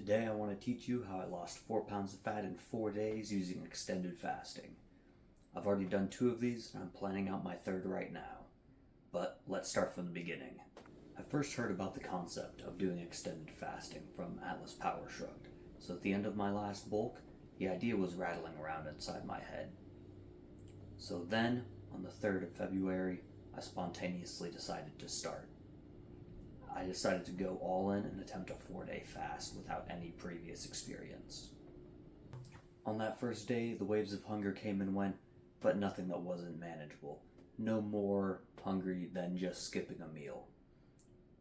Today I want to teach you how I lost 4 pounds of fat in 4 days using extended fasting. I've already done 2 of these and I'm planning out my third right now. But let's start from the beginning. I first heard about the concept of doing extended fasting from Atlas Power Shrugged, so at the end of my last bulk, the idea was rattling around inside my head. So then, on the 3rd of February, I spontaneously decided to start. I decided to go all in and attempt a 4-day fast without any previous experience. On that first day, the waves of hunger came and went, but nothing that wasn't manageable. No more hungry than just skipping a meal.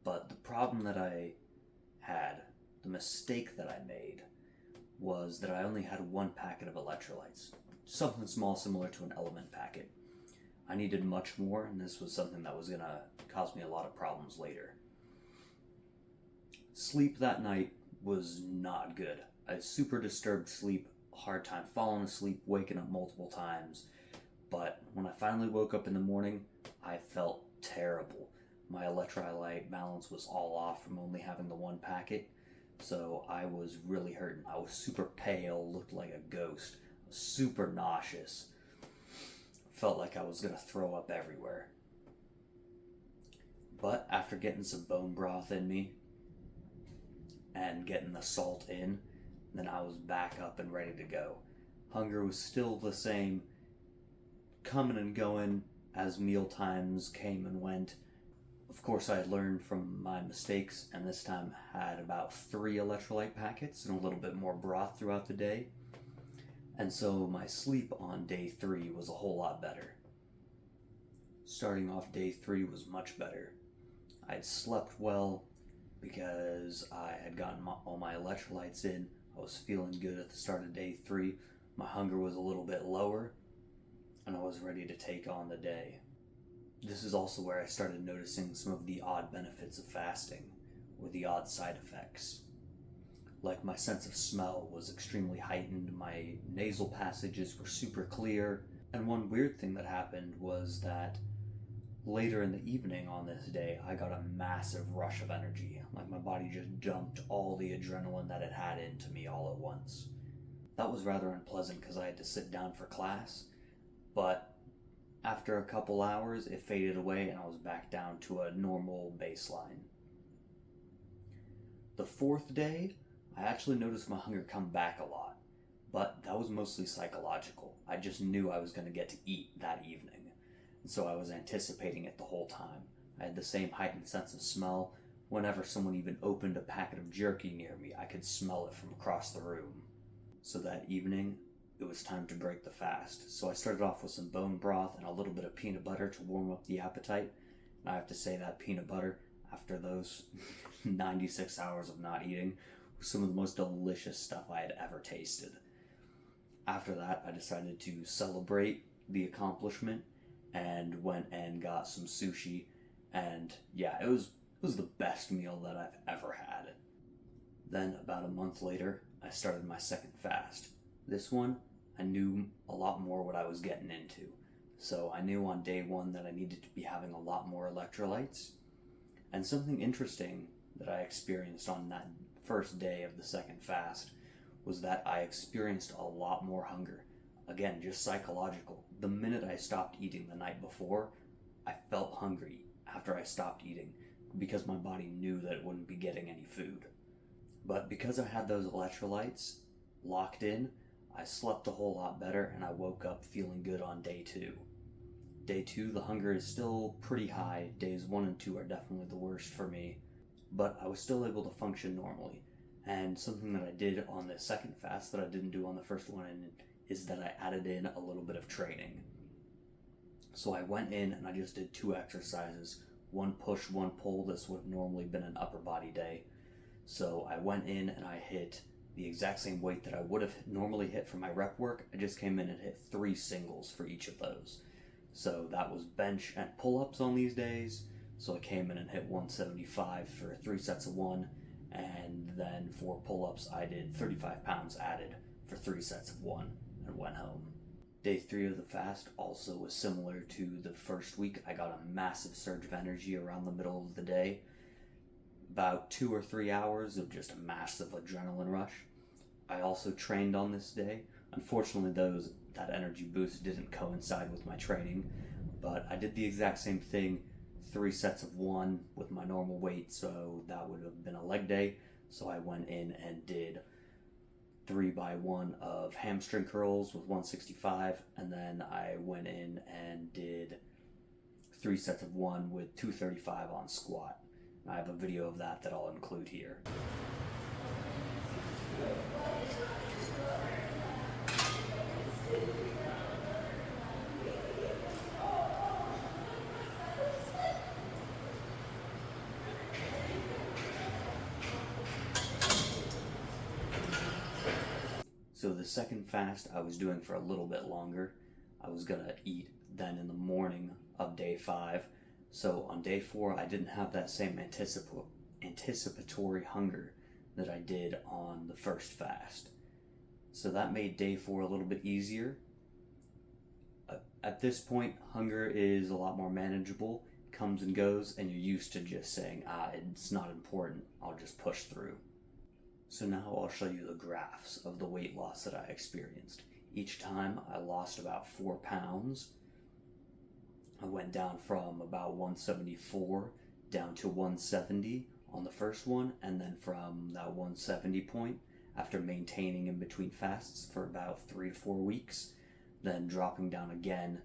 But the problem that I had, the mistake that I made, was that I only had 1 packet of electrolytes. Something small similar to an element packet. I needed much more, and this was something that was going to cause me a lot of problems later. Sleep that night was not good. I had super disturbed sleep, hard time falling asleep, waking up multiple times. But when I finally woke up in the morning, I felt terrible. My electrolyte balance was all off from only having the 1 packet, so I was really hurting. I was super pale, looked like a ghost, super nauseous. Felt like I was going to throw up everywhere. But after getting some bone broth in me, and getting the salt in, then I was back up and ready to go. Hunger was still the same, coming and going as meal times came and went. Of course, I had learned from my mistakes, and this time had about 3 electrolyte packets and a little bit more broth throughout the day. And so my sleep on day 3 was a whole lot better. Starting off day 3 was much better. I had slept well, because I had gotten all my electrolytes in. I was feeling good at the start of day 3. My hunger was a little bit lower, and I was ready to take on the day. This is also where I started noticing some of the odd benefits of fasting, or the odd side effects. Like my sense of smell was extremely heightened, my nasal passages were super clear, and one weird thing that happened was that later in the evening on this day, I got a massive rush of energy. Like my body just dumped all the adrenaline that it had into me all at once. That was rather unpleasant because I had to sit down for class, but after a couple hours, it faded away and I was back down to a normal baseline. The 4th day, I actually noticed my hunger come back a lot, but that was mostly psychological. I just knew I was going to get to eat that evening. And so I was anticipating it the whole time. I had the same heightened sense of smell. Whenever someone even opened a packet of jerky near me, I could smell it from across the room. So that evening, it was time to break the fast. So I started off with some bone broth and a little bit of peanut butter to warm up the appetite. And I have to say that peanut butter, after those 96 hours of not eating, was some of the most delicious stuff I had ever tasted. After that, I decided to celebrate the accomplishment and went and got some sushi, and yeah, it was the best meal that I've ever had. Then about a month later, I started my second fast. This one, I knew a lot more what I was getting into. So I knew on day 1 that I needed to be having a lot more electrolytes. And something interesting that I experienced on that first day of the second fast was that I experienced a lot more hunger. Again, just psychological. The minute I stopped eating the night before, I felt hungry after I stopped eating because my body knew that it wouldn't be getting any food. But because I had those electrolytes locked in, I slept a whole lot better and I woke up feeling good on day 2. Day 2, the hunger is still pretty high. Days 1 and 2 are definitely the worst for me, but I was still able to function normally. And something that I did on the second fast that I didn't do on the first one is that I added in a little bit of training. So I went in and I just did 2 exercises, 1 push, 1 pull. This would have normally been an upper body day. So I went in and I hit the exact same weight that I would have normally hit for my rep work. I just came in and hit 3 singles for each of those. So that was bench and pull-ups on these days. So I came in and hit 175 for 3 sets of 1. And then for pull-ups, I did 35 pounds added for 3 sets of 1. And went home. Day 3 of the fast also was similar to the first week. I got a massive surge of energy around the middle of the day. about 2 or 3 hours of just a massive adrenaline rush. I also trained on this day. Unfortunately, that energy boost didn't coincide with my training, but I did the exact same thing, 3 sets of 1 with my normal weight, so that would have been a leg day. So I went in and did 3x1 of hamstring curls with 165, and then I went in and did 3 sets of 1 with 235 on squat. I have a video of that I'll include here. So the second fast I was doing for a little bit longer. I was gonna eat then in the morning of day 5. So on day 4, I didn't have that same anticipatory hunger that I did on the first fast. So that made day 4 a little bit easier. At this point, hunger is a lot more manageable, comes and goes, and you're used to just saying, it's not important, I'll just push through. So now I'll show you the graphs of the weight loss that I experienced. Each time I lost about 4 pounds. I went down from about 174 down to 170 on the first one, and then from that 170 point, after maintaining in between fasts for about 3 to 4 weeks, then dropping down again,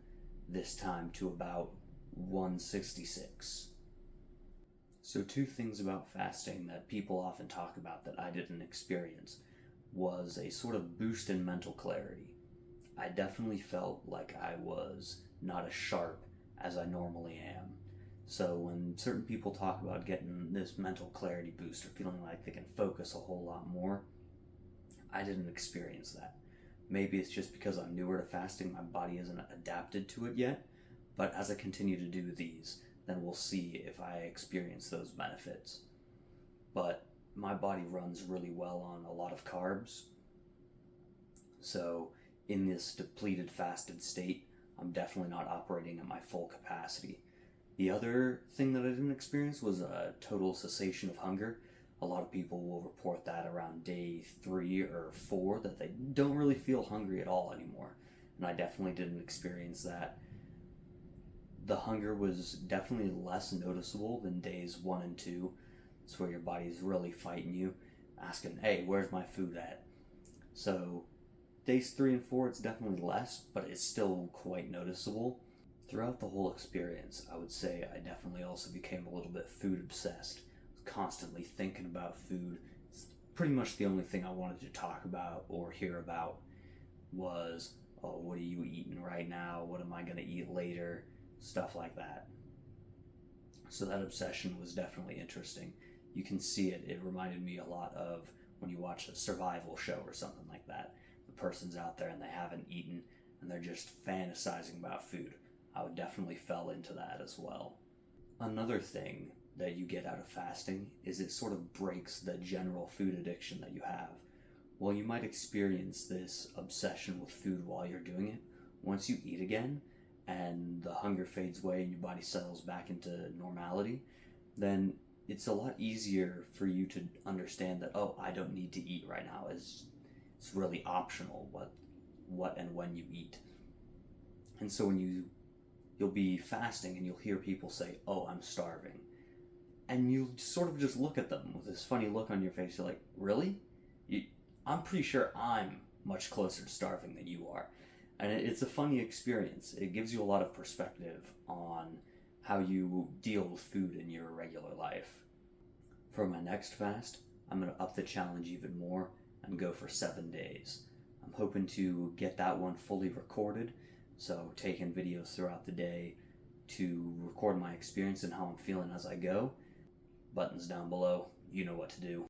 this time to about 166. So 2 things about fasting that people often talk about that I didn't experience was a sort of boost in mental clarity. I definitely felt like I was not as sharp as I normally am. So when certain people talk about getting this mental clarity boost or feeling like they can focus a whole lot more, I didn't experience that. Maybe it's just because I'm newer to fasting, my body isn't adapted to it yet, but as I continue to do these, then we'll see if I experience those benefits. But my body runs really well on a lot of carbs, so in this depleted fasted state, I'm definitely not operating at my full capacity. The other thing that I didn't experience was a total cessation of hunger. A lot of people will report that around day 3 or 4 that they don't really feel hungry at all anymore. And I definitely didn't experience that. The hunger was definitely less noticeable than days 1 and 2. It's where your body's really fighting you, asking, hey, where's my food at? So days 3 and 4, it's definitely less, but it's still quite noticeable. Throughout the whole experience, I would say I definitely also became a little bit food obsessed. Constantly thinking about food. It's pretty much the only thing I wanted to talk about or hear about was, oh, what are you eating right now? What am I going to eat later? Stuff like that. So that obsession was definitely interesting. You can see it. It reminded me a lot of when you watch a survival show or something like that. The person's out there and they haven't eaten and they're just fantasizing about food. I would definitely fell into that as well. Another thing that you get out of fasting is it sort of breaks the general food addiction that you have. While you might experience this obsession with food while you're doing it, once you eat again and the hunger fades away and your body settles back into normality, then it's a lot easier for you to understand that, oh, I don't need to eat right now. It's really optional what and when you eat. And so when you'll be fasting and you'll hear people say, oh, I'm starving. And you sort of just look at them with this funny look on your face. You're like, really? I'm pretty sure I'm much closer to starving than you are. And it's a funny experience. It gives you a lot of perspective on how you deal with food in your regular life. For my next fast, I'm going to up the challenge even more and go for 7 days. I'm hoping to get that one fully recorded, so taking videos throughout the day to record my experience and how I'm feeling as I go. Buttons down below, you know what to do.